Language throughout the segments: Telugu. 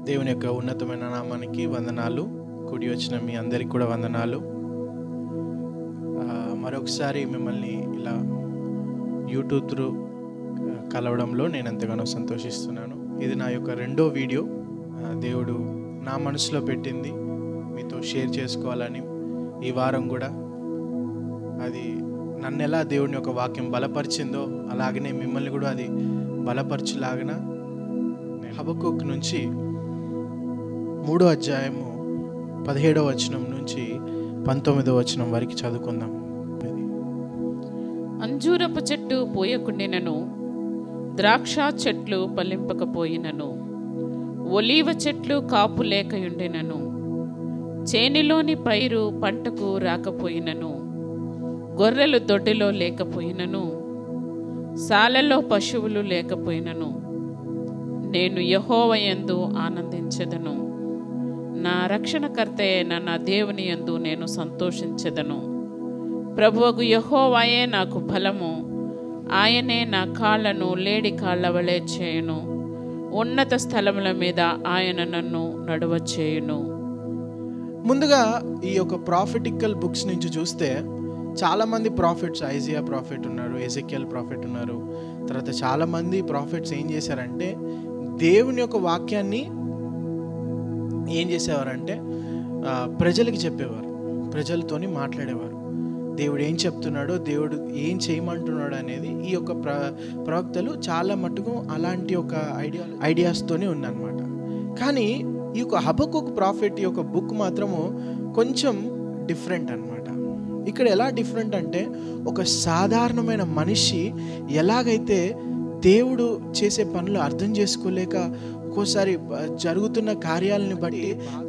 దేవుని యొక్క ఉన్నతమైన నామానికి వందనాలు. కూడి వచ్చిన మీ అందరికి కూడా వందనాలు. మరొకసారి మిమ్మల్ని ఇలా యూట్యూబ్ త్రూ కలవడంలో నేను ఎంతగానో సంతోషిస్తున్నాను. ఇది నా యొక్క రెండో వీడియో. దేవుడు నా మనసులో పెట్టింది మీతో షేర్ చేసుకోవాలని. ఈ వారం కూడా అది నన్ను ఎలా దేవుని యొక్క వాక్యం బలపరిచిందో అలాగనే మిమ్మల్ని కూడా అది బలపరచులాగన హబక్కూకు నుంచి 3వ అధ్యాయము 17వ వచనం నుంచి 19వ వచనం వరకు చదువుకుందాం. అంజూరపు చెట్టు పోయకుండినను, ద్రాక్ష చెట్లు ఫలింపకపోయినను, ఒలీవ చెట్లు కాపు లేకయుండినను, చేనిలోని పైరు పంటకు రాకపోయినను, గొర్రెలు దొడ్డిలో లేకపోయినను, సాలలో పశువులు లేకపోయినను, నేను యెహోవా యందు ఆనందించెదను. నా రక్షణకర్త అయిన నా దేవుని యందు నేను సంతోషించెదను. ప్రభువగు యెహోవాయే నాకు బలము, ఆయనే నా కాళ్ళను లేడి కాళ్ళ వలె చేయును. ఉన్నత స్థలముల మీద ఆయన నన్ను నడవచేయును. ముందుగా ఈ యొక్క ప్రాఫిటికల్ బుక్స్ నుంచి చూస్తే చాలామంది ప్రాఫిట్స్, ఐజియా ప్రాఫిట్ ఉన్నారు, ఎజెకియల్ ప్రాఫిట్ ఉన్నారు. తర్వాత చాలామంది ప్రాఫిట్స్ ఏం చేశారంటే దేవుని యొక్క వాక్యాన్ని ఏం చేసేవారంటే ప్రజలకి చెప్పేవారు, ప్రజలతోని మాట్లాడేవారు. దేవుడు ఏం చెప్తున్నాడో, దేవుడు ఏం చేయమంటున్నాడు అనేది ఈ యొక్క ప్రవక్తలు చాలా మటుకు అలాంటి ఒక ఐడియాస్తోనే ఉందన్నమాట. కానీ ఈ యొక్క హబక్కూకు ప్రాఫిట్ యొక్క బుక్ మాత్రము కొంచెం డిఫరెంట్ అన్నమాట. ఇక్కడ ఎలా డిఫరెంట్ అంటే ఒక సాధారణమైన మనిషి ఎలాగైతే దేవుడు చేసే పనులు అర్థం చేసుకోలేక ఒక్కోసారి జరుగుతున్న కార్యాలని బట్టి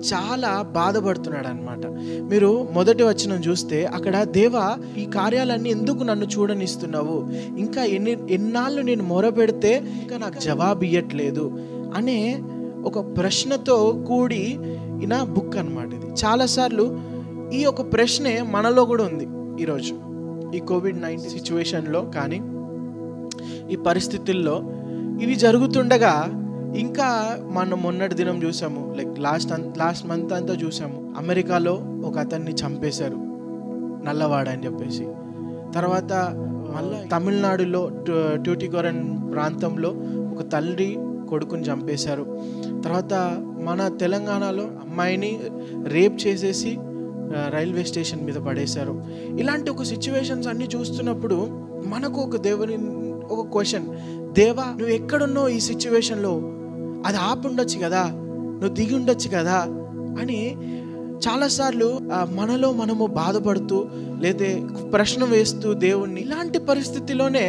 చాలా బాధపడుతున్నాడు అనమాట. మీరు మొదటి వచనం చూస్తే అక్కడ, దేవా ఈ కార్యాలన్నీ ఎందుకు నన్ను చూడనిస్తున్నావు, ఇంకా ఎన్నాళ్ళు నేను మొరపెడితే ఇంకా నాకు జవాబు ఇయ్యట్లేదు అనే ఒక ప్రశ్నతో కూడిన బుక్ అన్నమాట ఇది. చాలాసార్లు ఈ యొక్క ప్రశ్నే మనలో కూడా ఉంది. ఈరోజు ఈ కోవిడ్-19 సిచ్యువేషన్లో కానీ ఈ పరిస్థితుల్లో ఇవి జరుగుతుండగా ఇంకా మనం మొన్నటి దినం చూసాము, లైక్ లాస్ట్ మంత్ అంతా చూసాము, అమెరికాలో ఒక అతన్ని చంపేశారు నల్లవాడ అని చెప్పేసి. తర్వాత మళ్ళీ తమిళనాడులో ట్యూటికోరన్ ప్రాంతంలో ఒక తల్లి కొడుకుని చంపేశారు. తర్వాత మన తెలంగాణలో అమ్మాయిని రేప్ చేసేసి రైల్వే స్టేషన్ మీద పడేశారు. ఇలాంటి ఒక సిచ్యువేషన్స్ అన్నీ చూస్తున్నప్పుడు మనకు ఒక క్వశ్చన్, దేవా నువ్వు ఎక్కడున్నావు ఈ సిచ్యువేషన్లో, అది ఆపుండొచ్చు కదా, నువ్వు దిగి ఉండొచ్చు కదా అని చాలాసార్లు మనలో మనము బాధపడుతూ లేదా ప్రశ్న వేస్తూ దేవుణ్ణి, ఇలాంటి పరిస్థితిలోనే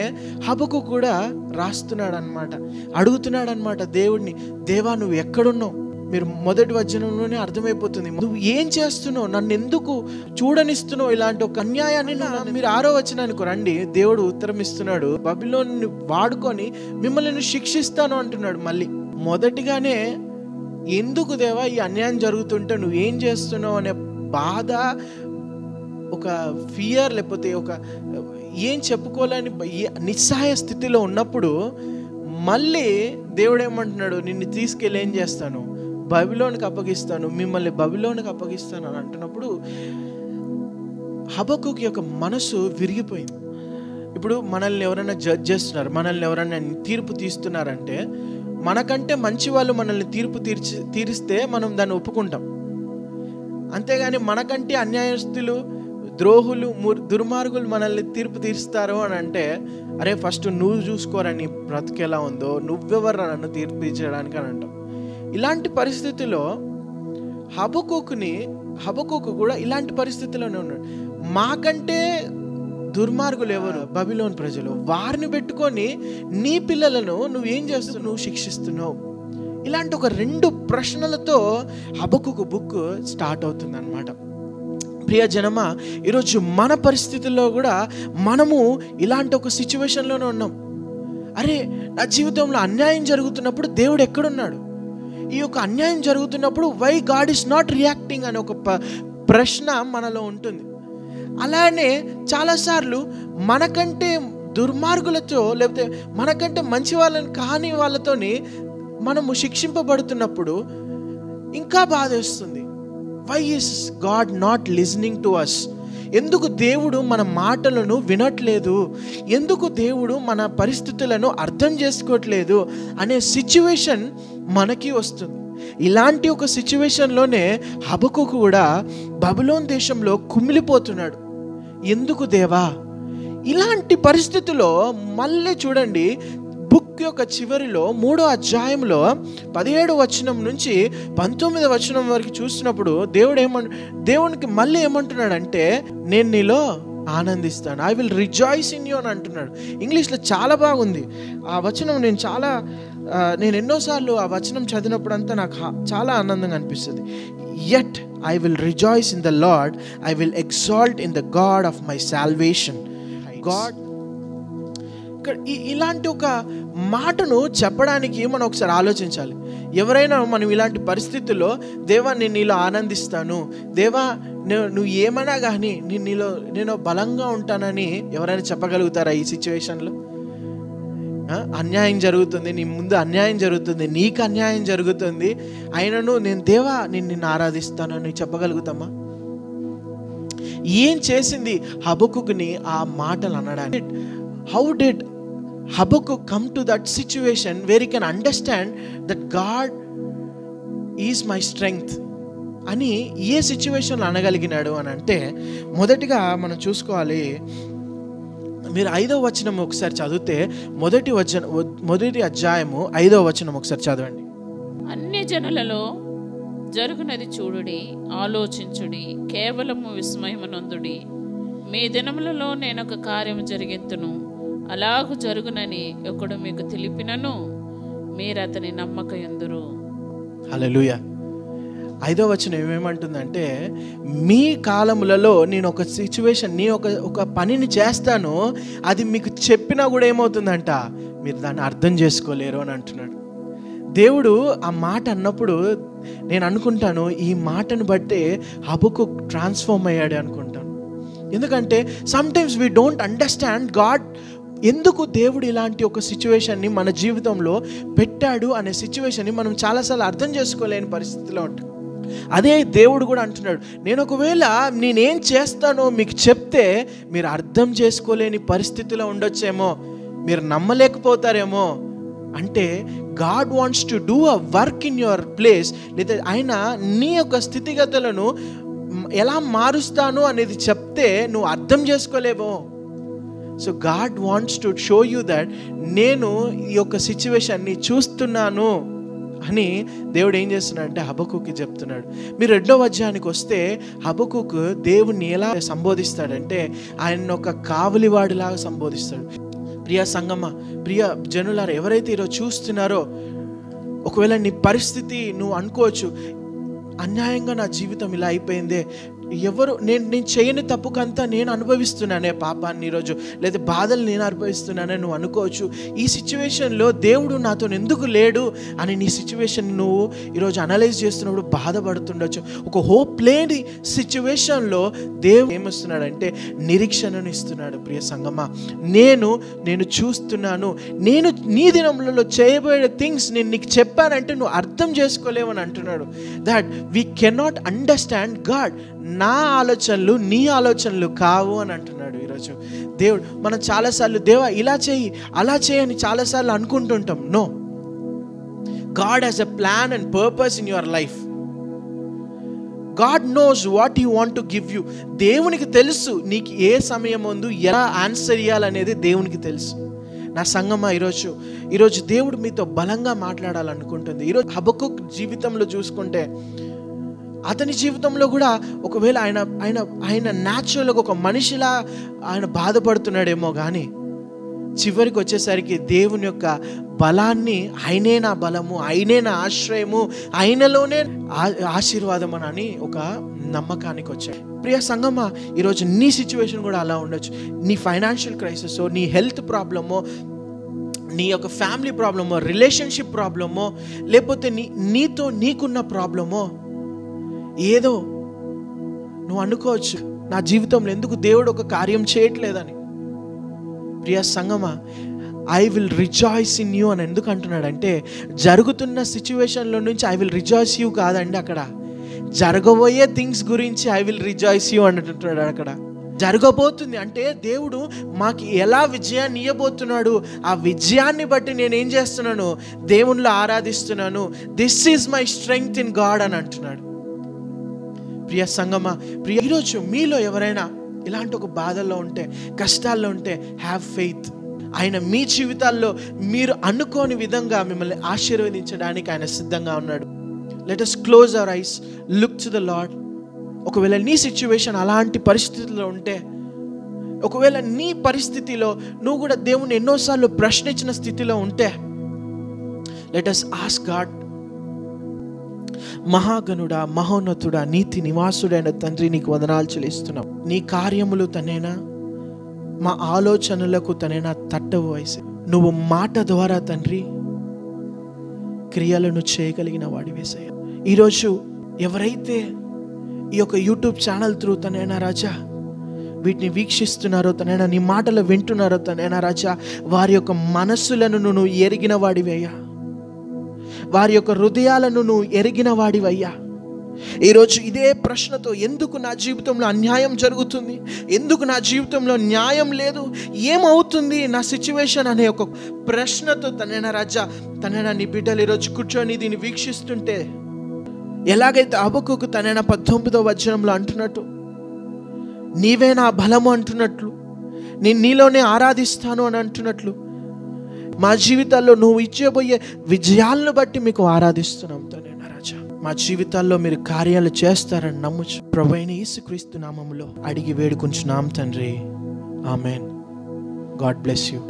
హబక్కూకు కూడా రాస్తున్నాడు అనమాట, అడుగుతున్నాడు అనమాట దేవుణ్ణి, దేవా నువ్వు ఎక్కడున్నావు. మీరు మొదటి వచనంలోనే అర్థమైపోతుంది, నువ్వు ఏం చేస్తున్నావు, నన్ను ఎందుకు చూడనిస్తున్నావు, ఇలాంటి ఒక అన్యాయాన్ని. మీరు 6వ వచనానికి రండి, దేవుడు ఉత్తరం ఇస్తున్నాడు, బబిలోన్ని వాడుకొని మిమ్మల్ని శిక్షిస్తాను అంటున్నాడు. మళ్ళీ మొదటిగానే ఎందుకు దేవా ఈ అన్యాయం జరుగుతుంటే నువ్వు ఏం చేస్తున్నావు అనే బాధ, ఒక ఫియర్, లేకపోతే ఒక ఏం చెప్పుకోలేని నిస్సహాయ స్థితిలో ఉన్నప్పుడు మళ్ళీ దేవుడు ఏమంటున్నాడు, నిన్ను తీసుకెళ్ళి ఏం చేస్తాను, బబిలోనికి అప్పగిస్తాను, మిమ్మల్ని బబిలోనికి అప్పగిస్తాను అని అంటున్నప్పుడు హబక్కూకు యొక్క మనసు విరిగిపోయింది. ఇప్పుడు మనల్ని ఎవరైనా జడ్జ్ చేస్తున్నారు, మనల్ని ఎవరైనా తీర్పు తీస్తున్నారంటే, మనకంటే మంచి వాళ్ళు మనల్ని తీర్పు తీరిస్తే మనం దాన్ని ఒప్పుకుంటాం. అంతేగాని మనకంటే అన్యాయస్తులు, ద్రోహులు, దుర్మార్గులు మనల్ని తీర్పు తీరుస్తారు అని అంటే, అరే ఫస్ట్ నువ్వు చూసుకోరా నీ బ్రతికెలా ఉందో, నువ్వెవర్రా నన్ను తీర్పు తీర్చడానికి అని అంటాం. ఇలాంటి పరిస్థితిలో హబక్కూకు కూడా ఇలాంటి పరిస్థితిలోనే ఉన్నాడు. మాకంటే దుర్మార్గులు ఎవరు, బబిలోన్ ప్రజలు, వారిని పెట్టుకొని నీ పిల్లలను నువ్వేం చేస్తున్నావు, నువ్వు శిక్షిస్తున్నావు. ఇలాంటి ఒక 2 ప్రశ్నలతో హబక్కూకు బుక్ స్టార్ట్ అవుతుంది అన్నమాట. ప్రియ జనమా, ఈరోజు మన పరిస్థితుల్లో కూడా మనము ఇలాంటి ఒక సిచ్యువేషన్లోనే ఉన్నాం. అరే నా జీవితంలో అన్యాయం జరుగుతున్నప్పుడు దేవుడు ఎక్కడున్నాడు, ఈ యొక్క అన్యాయం జరుగుతున్నప్పుడు why God is not reacting అనే ఒక ప్రశ్న మనలో ఉంటుంది. అలానే చాలాసార్లు మనకంటే దుర్మార్గులతో లేకపోతే మనకంటే మంచి వాళ్ళని కాని వాళ్ళతోని మనము శిక్షింపబడుతున్నప్పుడు ఇంకా బాధేస్తుంది. Why is God not listening to us? ఎందుకు దేవుడు మన మాటలను వినట్లేదు? ఎందుకు దేవుడు మన పరిస్థితులను అర్థం చేసుకోవట్లేదు అనే సిచ్యువేషన్ మనకి వస్తుంది. ఇలాంటి ఒక సిచ్యువేషన్లోనే హబక్కూకు కూడా బబులోన్ దేశంలో కుమిలిపోతున్నాడు. ఎందుకు దేవా? ఇలాంటి పరిస్థితుల్లో మళ్ళీ చూడండి, బుక్ యొక్క చివరిలో 3వ అధ్యాయంలో 17వ వచనం నుంచి 19వ వచనం వరకు చూసినప్పుడు దేవునికి మళ్ళీ ఏమంటున్నాడంటే, నేను నీలో ఆనందిస్తాను, I will rejoice in you అని అంటున్నాడు. ఇంగ్లీష్లో చాలా బాగుంది ఆ వచనం. నేను ఎన్నోసార్లు ఆ వచనం చదివినప్పుడంతా నాకు చాలా ఆనందంగా అనిపిస్తుంది. Yet I will rejoice in the Lord, I will exalt in the God of my salvation. God ఇక్కడ ఇలాంటి ఒక మాటను చెప్పడానికి మనం ఒకసారి ఆలోచించాలి. ఎవరైనా మనం ఇలాంటి పరిస్థితుల్లో, దేవా నేను నీలో ఆనందిస్తాను, దేవా నువ్వు ఏమన్నా కానీ నేను బలంగా ఉంటానని ఎవరైనా చెప్పగలుగుతారా? ఈ సిచ్యువేషన్లో అన్యాయం జరుగుతుంది, నీ ముందు అన్యాయం జరుగుతుంది, నీకు అన్యాయం జరుగుతుంది, అయినను దేవా నేను నిన్ను ఆరాధిస్తానని చెప్పగలుగుతామా? ఏం చేసింది హబక్కూకుని ఆ మాటలు అనడానికి? How did Habakkuk come to that situation where he can understand that God is my strength అని ఏ సిచ్యువేషన్లో అనగలిగినాడు అని అంటే, మొదటిగా మనం చూసుకోవాలి. మీరు 5వ వచనం ఒకసారి చదివితే, మొదటి అధ్యాయము 5వ వచనం ఒకసారి చదవండి. అన్ని జనులలో జరుగునది చూడుడి, ఆలోచించుడి, కేవలము విస్మయమునందుడి. మీ దినములలో నేనొక కార్యము జరిగింతును, అలాగు జరుగునని ఒకడు మీకు తెలిపినను మీరు అతని నమ్మకయందురు. హల్లెలూయా. 5వ వచనం ఏమేమంటుందంటే, మీ కాలములలో నేను ఒక సిచ్యువేషన్, ఒక పనిని చేస్తాను, అది మీకు చెప్పినా కూడా ఏమవుతుందంట, మీరు దాన్ని అర్థం చేసుకోలేరు అని అంటున్నాడు. దేవుడు ఆ మాట అన్నప్పుడు నేను అనుకుంటాను, ఈ మాటను బట్టే హబక్కూక్ ట్రాన్స్ఫార్మ్ అయ్యాడు అనుకుంటాను. ఎందుకంటే sometimes we don't understand God, ఎందుకు దేవుడు ఇలాంటి ఒక సిచ్యువేషన్ని మన జీవితంలో పెట్టాడు అనే సిచ్యువేషన్ని మనం చాలాసార్లు అర్థం చేసుకోలేని పరిస్థితిలో ఉంటాం. అదే దేవుడు కూడా అంటున్నాడు, నేను ఒకవేళ నేనేం చేస్తానో మీకు చెప్తే మీరు అర్థం చేసుకోలేని పరిస్థితిలో ఉండొచ్చేమో, మీరు నమ్మలేకపోతారేమో. అంటే God wants to do a work in your place. లేదా ఆయన నీ యొక్క స్థితిగతులను ఎలా మారుస్తాను అనేది చెప్తే నువ్వు అర్థం చేసుకోలేవో. So God wants to show you that నేను ఈ యొక్క సిచ్యువేషన్ని చూస్తున్నాను అని దేవుడు ఏం చేస్తున్నాడంటే హబక్కూకి చెప్తున్నాడు. మీరు 2వ అధ్యాయానికి వస్తే హబక్కూకు దేవుణ్ణి ఎలా సంబోధిస్తాడంటే, ఆయన ఒక కావలివాడిలాగా సంబోధిస్తాడు. ప్రియ సంగమా, ప్రియ జనులారా, ఎవరైతే ఈరోజు చూస్తున్నారో, ఒకవేళ నీ పరిస్థితి నువ్వు అనుకోవచ్చు, అన్యాయంగా నా జీవితం ఇలా అయిపోయిందే, నేను చేయని తప్పుకంతా నేను అనుభవిస్తున్నానే పాపాన్ని ఈరోజు, లేదా బాధలు నేను అనుభవిస్తున్నానని నువ్వు అనుకోవచ్చు. ఈ సిచ్యువేషన్లో దేవుడు నాతో ఎందుకు లేడు అని నీ సిచ్యువేషన్ నువ్వు ఈరోజు అనలైజ్ చేస్తున్నప్పుడు బాధపడుతుండొచ్చు. ఒక హోప్ లేని సిచ్యువేషన్లో దేవుడు ఏమిస్తున్నాడంటే నిరీక్షణను ఇస్తున్నాడు. ప్రియ సంగమా, నేను చూస్తున్నాను, నేను నీ దినములలో చేయబోయే థింగ్స్ నేను నీకు చెప్పానంటే నువ్వు అర్థం చేసుకోలేవని అంటున్నాడు. That we cannot understand God, నా ఆలోచనలు నీ ఆలోచనలు కావు అని అంటున్నాడు ఈరోజు దేవుడు. మనం చాలాసార్లు దేవా ఇలా చేయి అలా చేయి అని చాలాసార్లు అనుకుంటుంటాం. No, God has a plan and purpose in your life. God knows what he want to give you. దేవునికి తెలుసు నీకు ఏ సమయం ముందు ఎలా ఆన్సర్ ఇవ్వాలనేది దేవునికి తెలుసు. నా సంగమా, ఈరోజు దేవుడు మీతో బలంగా మాట్లాడాలనుకుంటుంది. ఈరోజు హబక్కూక్ జీవితంలో చూసుకుంటే, అతని జీవితంలో కూడా ఒకవేళ ఆయన న్యాచురల్గా ఒక మనిషిలా ఆయన బాధపడుతున్నాడేమో, కానీ చివరికి వచ్చేసరికి దేవుని యొక్క బలాన్ని, ఆయనే నా బలము, ఆయనే నా ఆశ్రయము, ఆయనలోనే ఆశీర్వాదం అని ఒక నమ్మకానికి వచ్చాడు. ప్రియ సంగమా, ఈరోజు నీ సిచ్యువేషన్ కూడా అలా ఉండొచ్చు. నీ ఫైనాన్షియల్ క్రైసిస్, నీ హెల్త్ ప్రాబ్లమో, నీ యొక్క ఫ్యామిలీ ప్రాబ్లమో, రిలేషన్షిప్ ప్రాబ్లమో, లేకపోతే నీకున్న ప్రాబ్లమో, ఏదో నువ్వు అనుకోవచ్చు, నా జీవితంలో ఎందుకు దేవుడు ఒక కార్యం చేయట్లేదని. ప్రియ సంగమా, I will rejoice in you అని ఎందుకు అంటున్నాడంటే, జరుగుతున్న సిచ్యువేషన్లో నుంచి ఐ విల్ రిజాయిస్ యూ కాదండి, అక్కడ జరగబోయే థింగ్స్ గురించి ఐ విల్ రిజాయిస్ యూ అంటున్నాడు. అక్కడ జరగబోతుంది అంటే దేవుడు మాకు ఎలా విజయాన్ని ఇవ్వబోతున్నాడు, ఆ విజయాన్ని బట్టి నేను ఏం చేస్తున్నాను, దేవునిలో ఆరాధిస్తున్నాను. This is my strength in God అని అంటున్నాడు. ప్రియ సంగమా, ప్రియ, ఈరోజు మీలో ఎవరైనా ఇలాంటి ఒక బాధల్లో ఉంటే, కష్టాల్లో ఉంటే, హ్యావ్ ఫెయిత్. ఆయన మీ జీవితాల్లో మీరు అనుకోని విధంగా మిమ్మల్ని ఆశీర్వదించడానికి ఆయన సిద్ధంగా ఉన్నాడు. Let us close our eyes, look to the lord. ఒకవేళ నీ సిచ్యువేషన్ అలాంటి పరిస్థితుల్లో ఉంటే, ఒకవేళ నీ పరిస్థితిలో నువ్వు కూడా దేవుని ఎన్నోసార్లు ప్రశ్నించిన స్థితిలో ఉంటే, లెట్ us ఆస్క్ గాడ్. మహాగణుడా, మహోన్నతుడా, నీతి నివాసుడైన తండ్రి, నీకు వందనాలు చెల్లిస్తున్నాం. నీ కార్యములు తనేనా, మా ఆలోచనలకు తనేనా తట్టవు వయసు. నువ్వు మాట ద్వారా తండ్రి క్రియలను చేయగలిగిన వాడివేసయ్యా. ఈరోజు ఎవరైతే ఈ యొక్క యూట్యూబ్ ఛానల్ త్రూ తనైనా రాజా వీటిని వీక్షిస్తున్నారో, తనైనా నీ మాటలు వింటున్నారో తనైనా రాజా, వారి యొక్క మనస్సులను నువ్వు ఎరిగిన వాడివయ్యా, వారి యొక్క హృదయాలను నువ్వు ఎరిగిన వాడివయ్యా. ఈరోజు ఇదే ప్రశ్నతో, ఎందుకు నా జీవితంలో అన్యాయం జరుగుతుంది, ఎందుకు నా జీవితంలో న్యాయం లేదు, ఏమవుతుంది నా సిచ్యువేషన్ అనే ఒక ప్రశ్నతో తనైనా రాజా, తనైనా నీ బిడ్డలు ఈరోజు కూర్చొని దీన్ని వీక్షిస్తుంటే, ఎలాగైతే హబక్కూకు తనైనా 19వ వచనంలో అంటున్నట్టు, నీవే నా బలము అంటున్నట్లు, నేను నీలోనే ఆరాధిస్తాను అని అంటున్నట్లు, మా జీవితాల్లో నువ్వు ఇచ్చేబోయే విజయాలను బట్టి మీకు ఆరాధిస్తున్నాం తనైనా రాజా. మా జీవితాల్లో మీరు కార్యాలు చేస్తారని నమ్ముచు ప్రభువైన యేసుక్రీస్తు నామములో అడిగి వేడుకుంటున్నాం తండ్రి. ఆమెన్. God bless you.